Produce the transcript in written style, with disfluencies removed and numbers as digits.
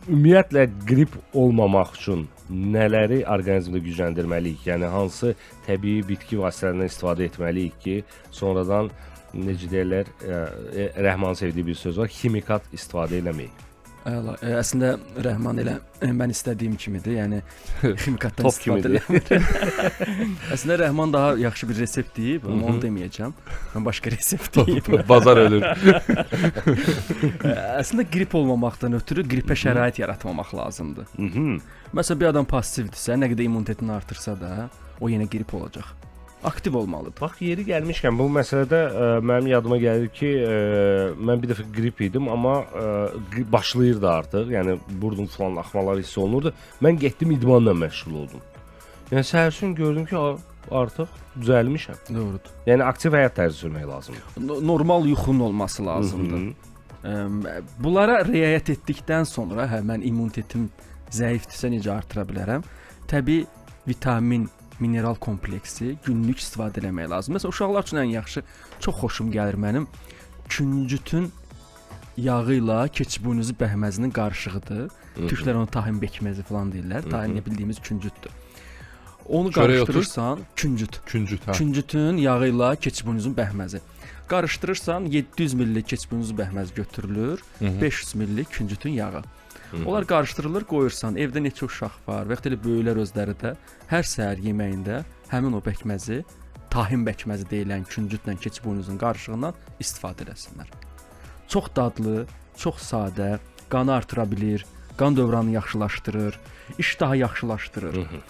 Ümumiyyətlə qrip olmamaq üçün nələri orqanizmdə gücləndirməliyik? Yəni hansı təbii bitki vasitələrindən istifadə etməliyik ki, sonradan necə deyirlər, Rəhmanın sevdiyi bir söz var, ximikat istifadə eləməyik. Əla. Əslində Rəhman elə mən istədiyim kimidir. Yəni ximikatdan Top istifadə eləmir. Əslində Rəhman daha yaxşı bir resept deyib, amma onu deməyəcəm. Mən başqa resept deyib. Bazar ölür. Əslində qrip olmamaqdan ötürü qripə şərait yaratmamaq lazımdır. Məsələn, bir adam passivdirsə, nə qədər immunitetini artırsa da, o yenə qrip olacaq. Aktiv olmalıdır. Bax, yeri gəlmişkən bu məsələdə mənim yadıma gəlir ki, mən bir dəfə qrip idim, amma başlayırdı artıq. Yəni burnum falan axmalar hiss olunurdu. Mən getdim idmanla məşğul oldum. Yəni səhərsin gördüm ki, artıq düzəlmişəm. Doğrudur. Yəni aktiv həyat tərzi sürmək lazımdır. Normal yuxunun olması lazımdır. Bunlara riayət etdikdən sonra, mən immunitetim zəifdirsə necə artıra bilərəm? Təbii vitamin, mineral kompleksi günlük istifadə etmək lazım. Məsələn, uşaqlar üçün ən yaxşı, çox xoşum gəlir mənim, küncütün yağı ilə keçibunuzu bəhməzinin qarışığıdır. Türklər onu tahin bekməzi falan deyirlər. Tahin nə bildiyimiz küncütdür. Onu qarışdırırsan, küncüt. Küncütün yağı ilə keçibunuzun bəhməzi. Qarışdırırsan, 700 ml keçibunuzun bəhməzi götürülür, 500 ml küncütün yağı. Onlar qarışdırılır, qoyursan. Evdə neçə uşaq var və yaxud elə böyüklər özləri də hər səhər yeməyində həmin o bəkməzi, tahin bəkməzi deyilən küncütlə keçibunuzun qarışığından istifadə eləsinlər. Çox dadlı, çox sadə, qanı artıra bilir, qan dövranını yaxşılaşdırır, iştahı yaxşılaşdırır.